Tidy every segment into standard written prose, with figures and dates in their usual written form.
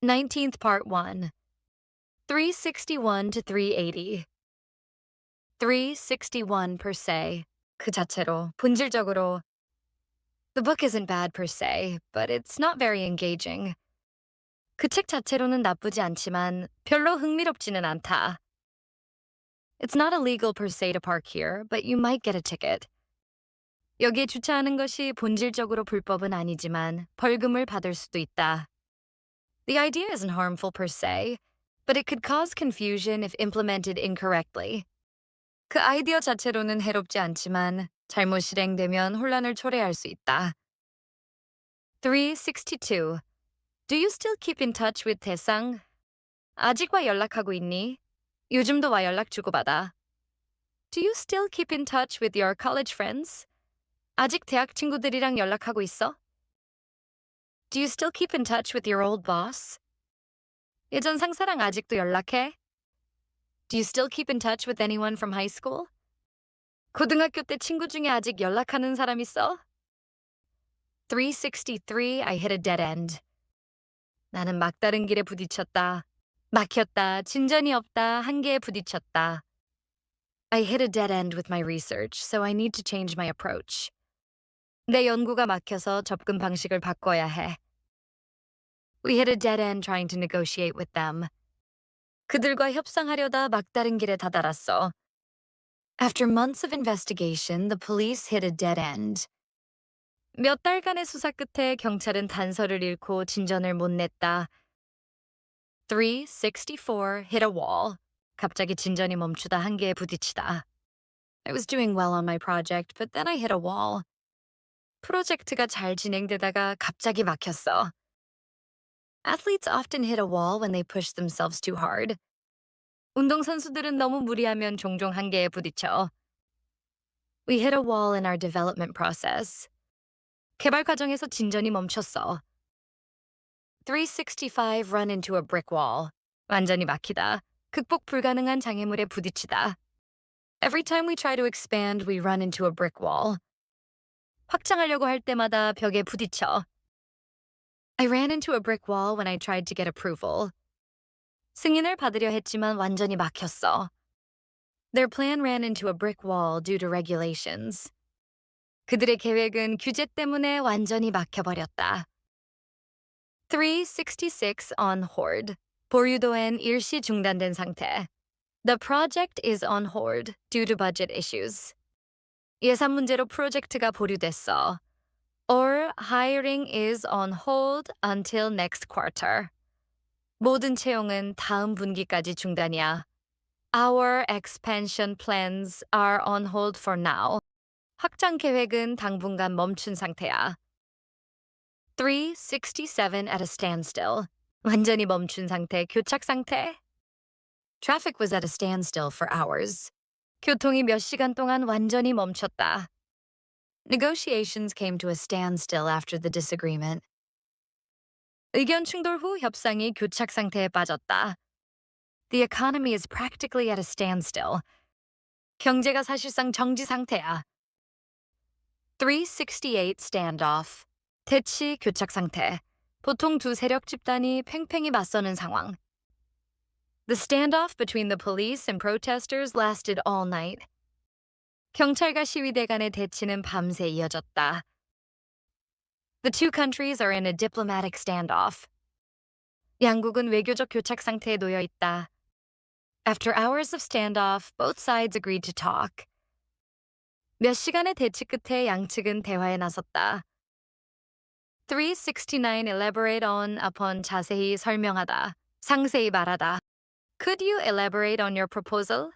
19th Part 1. 361 to 380. 361 per se. 그 자체로, 본질적으로. The book isn't bad per se, but it's not very engaging. 그 책 자체로는 나쁘지 않지만 별로 흥미롭지는 않다. It's not illegal per se to park here, but you might get a ticket. 여기에 주차하는 것이 본질적으로 불법은 아니지만 벌금을 받을 수도 있다. The idea isn't harmful per se, but it could cause confusion if implemented incorrectly. 그 아이디어 자체로는 해롭지 않지만 잘못 실행되면 혼란을 초래할 수 있다. 362. Do you still keep in touch with 대상? 아직과 연락하고 있니? 요즘도 와 연락 주고받아. Do you still keep in touch with your college friends? 아직 대학 친구들이랑 연락하고 있어? Do you still keep in touch with your old boss? 예전 상사랑 아직도 연락해? Do you still keep in touch with anyone from high school? 고등학교 때 친구 중에 아직 연락하는 사람 있어? 363. I hit a dead end. 나는 막다른 길에 부딪혔다. 막혔다. 진전이 없다. 한계에 부딪혔다. I hit a dead end with my research, so I need to change my approach. 내 연구가 막혀서 접근 방식을 바꿔야 해. We hit a dead end trying to negotiate with them. 그들과 협상하려다 막다른 길에 다다랐어. After months of investigation, the police hit a dead end. 몇 달간의 수사 끝에 경찰은 단서를 잃고 진전을 못 냈다. 364. Hit a wall. 갑자기 진전이 멈추다 한계에 부딪히다. I was doing well on my project, but then I hit a wall. 프로젝트가 잘 진행되다가 갑자기 막혔어. Athletes often hit a wall when they push themselves too hard. 운동선수들은 너무 무리하면 종종 한계에 부딪혀. We hit a wall in our development process. 개발 과정에서 진전이 멈췄어. 365. Run into a brick wall. 완전히 막히다. 극복 불가능한 장애물에 부딪히다. Every time we try to expand, we run into a brick wall. 확장하려고 할 때마다 벽에 부딪혀. I ran into a brick wall when I tried to get approval. 승인을 받으려 했지만 완전히 막혔어. Their plan ran into a brick wall due to regulations. 그들의 계획은 규제 때문에 완전히 막혀버렸다. 366. On hold. 보류도엔 일시 중단된 상태. The project is on hold due to budget issues. 예산 문제로 프로젝트가 보류됐어. Or hiring is on hold until next quarter. 모든 채용은 다음 분기까지 중단이야. Our expansion plans are on hold for now. 확장 계획은 당분간 멈춘 상태야. 367. At a standstill. 완전히 멈춘 상태, 교착 상태. Traffic was at a standstill for hours. 교통이 몇 시간 동안 완전히 멈췄다. Negotiations came to a standstill after the disagreement. 의견 충돌 후 협상이 교착 상태에 빠졌다. The economy is practically at a standstill. 경제가 사실상 정지 상태야. 368. Standoff. 대치 교착 상태. 보통 두 세력 집단이 팽팽히 맞서는 상황. The standoff between the police and protesters lasted all night. 경찰과 시위대 간의 대치는 밤새 이어졌다. The two countries are in a diplomatic standoff. 양국은 외교적 교착 상태에 놓여 있다. After hours of standoff, both sides agreed to talk. 몇 시간의 대치 끝에 양측은 대화에 나섰다. 369. Elaborate on upon 자세히 설명하다. 상세히 말하다. Could you elaborate on your proposal?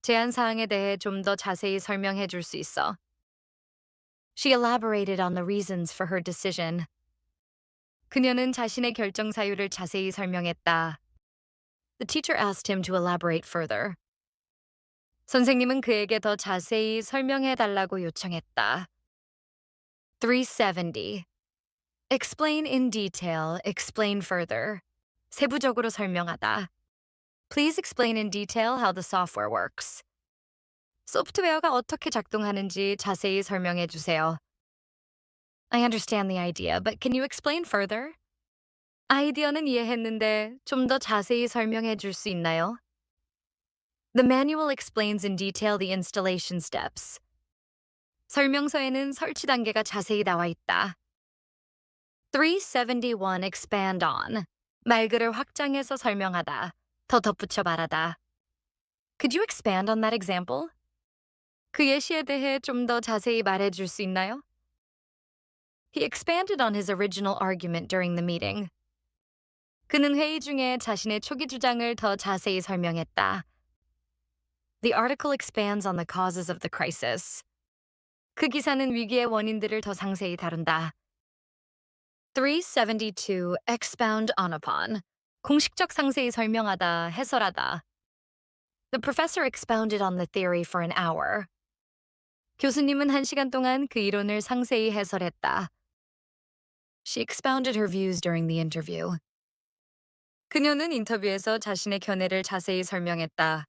제안 사항에 대해 좀 더 자세히 설명해 줄 수 있어. She elaborated on the reasons for her decision. 그녀는 자신의 결정 사유를 자세히 설명했다. The teacher asked him to elaborate further. 선생님은 그에게 더 자세히 설명해 달라고 요청했다. 370. Explain in detail, explain further. 세부적으로 설명하다. Please explain in detail how the software works. 소프트웨어가 어떻게 작동하는지 자세히 설명해 주세요. I understand the idea, but can you explain further? 아이디어는 이해했는데 좀 더 자세히 설명해 줄 수 있나요? The manual explains in detail the installation steps. 설명서에는 설치 단계가 자세히 나와 있다. 371 expand on. 말글을 확장해서 설명하다. 더 덧붙여 말하다. Could you expand on that example? 그 예시에 대해 좀 더 자세히 말해 줄 수 있나요? He expanded on his original argument during the meeting. 그는 회의 중에 자신의 초기 주장을 더 자세히 설명했다. The article expands on the causes of the crisis. 그 기사는 위기의 원인들을 더 상세히 다룬다. 372 expound on upon. 공식적 상세히 설명하다, 해설하다. The professor expounded on the theory for an hour. 교수님은 1시간 동안 그 이론을 상세히 해설했다. She expounded her views during the interview. 그녀는 인터뷰에서 자신의 견해를 자세히 설명했다.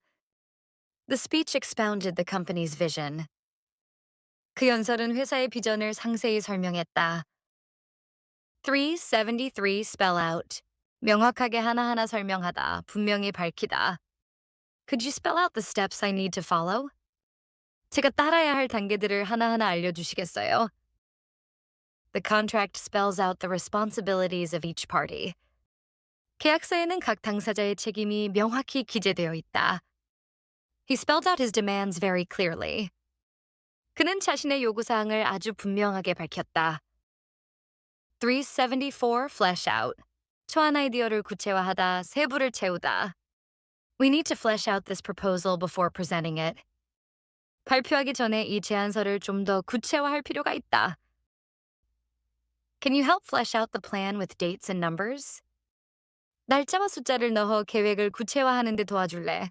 The speech expounded the company's vision. 그 연설은 회사의 비전을 상세히 설명했다. 373 spell out. 명확하게 하나하나 설명하다, 분명히 밝히다. Could you spell out the steps I need to follow? 제가 따라야 할 단계들을 하나하나 알려주시겠어요? The contract spells out the responsibilities of each party. 계약서에는 각 당사자의 책임이 명확히 기재되어 있다. He spelled out his demands very clearly. 그는 자신의 요구사항을 아주 분명하게 밝혔다. 374 flesh out. 초안 아이디어를 구체화하다, 세부를 채우다. We need to flesh out this proposal before presenting it. 발표하기 전에 이 제안서를 좀 더 구체화할 필요가 있다. Can you help flesh out the plan with dates and numbers? 날짜와 숫자를 넣어 계획을 구체화하는 데 도와줄래?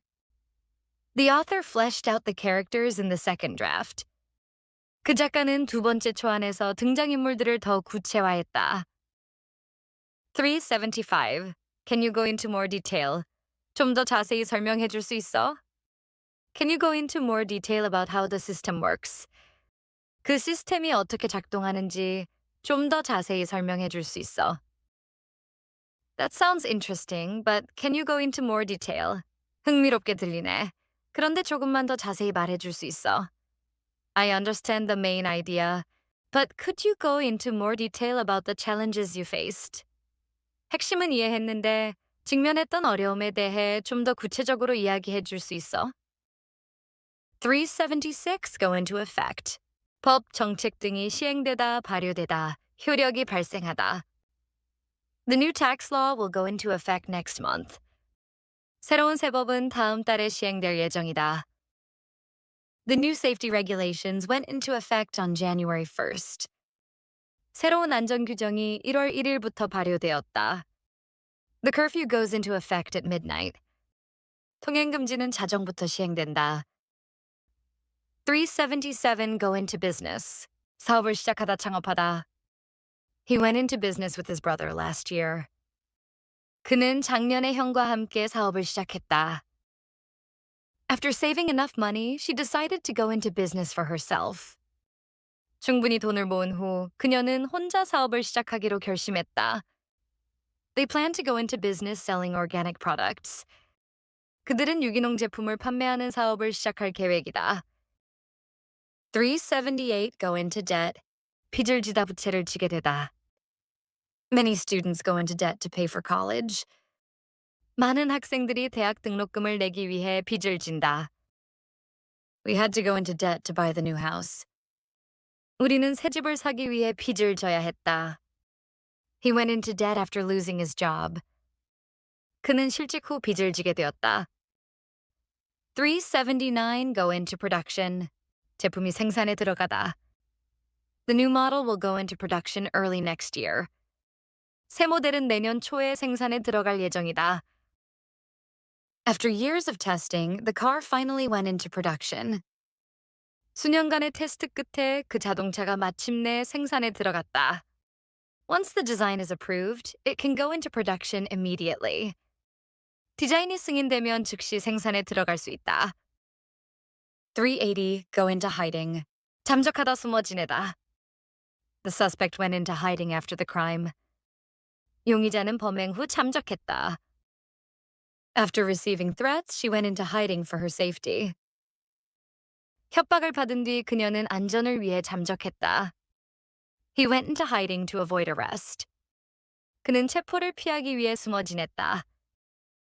The author fleshed out the characters in the second draft. 그 작가는 두 번째 초안에서 등장인물들을 더 구체화했다. 375. Can you go into more detail? 좀 더 자세히 설명해 줄 수 있어? Can you go into more detail about how the system works? 그 시스템이 어떻게 작동하는지 좀 더 자세히 설명해 줄 수 있어? That sounds interesting, but can you go into more detail? 흥미롭게 들리네. 그런데 조금만 더 자세히 말해 줄 수 있어? I understand the main idea, but could you go into more detail about the challenges you faced? 핵심은 이해했는데 직면했던 어려움에 대해 좀 더 구체적으로 이야기해 줄 수 있어? 376 go into effect. 법, 정책 등이 시행되다, 발효되다, 효력이 발생하다. The new tax law will go into effect next month. 새로운 세법은 다음 달에 시행될 예정이다. The new safety regulations went into effect on January 1st. 새로운 안전 규정이 1월 1일부터 발효되었다. The curfew goes into effect at midnight. 통행 금지는 자정부터 시행된다. 377 go into business. 사업을 시작하다 창업하다. He went into business with his brother last year. 그는 작년에 형과 함께 사업을 시작했다. After saving enough money, she decided to go into business for herself. 충분히 돈을 모은 후 그녀는 혼자 사업을 시작하기로 결심했다. They plan to go into business selling organic products. 그들은 유기농 제품을 판매하는 사업을 시작할 계획이다. 378 go into debt. 빚을 지다 부채를 지게 되다. Many students go into debt to pay for college. 많은 학생들이 대학 등록금을 내기 위해 빚을 진다. We had to go into debt to buy the new house. 우리는 새 집을 사기 위해 빚을 져야 했다. He went into debt after losing his job. 그는 실직 후 빚을 지게 되었다. 379 go into production. 제품이 생산에 들어가다. The new model will go into production early next year. 새 모델은 내년 초에 생산에 들어갈 예정이다. After years of testing, the car finally went into production. 수년간의 테스트 끝에 그 자동차가 마침내 생산에 들어갔다. Once the design is approved, it can go into production immediately. 디자인이 승인되면 즉시 생산에 들어갈 수 있다. 380 go into hiding. 잠적하다 숨어 지내다. The suspect went into hiding after the crime. 용의자는 범행 후 잠적했다. After receiving threats, she went into hiding for her safety. 협박을 받은 뒤 그녀는 안전을 위해 잠적했다. He went into hiding to avoid arrest. 그는 체포를 피하기 위해 숨어 지냈다.